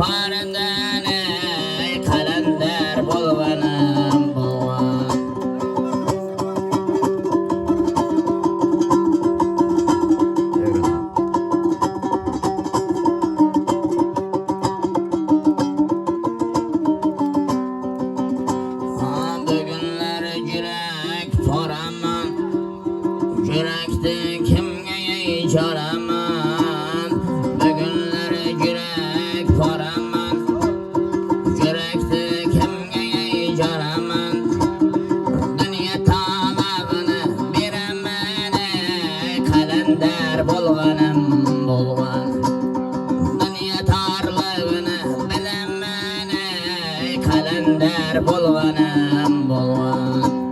Baridan kalender bolganim bolgan. Bugunlar yurak soraman, yurakda kimga ijoraman. Bugunlar yurak soraman, yurakda kimga ijoraman. Dünya tamamını beraman, kalender bolganim bolgan. Dünya tarlığını bilaman, kalender bolganim bolgan.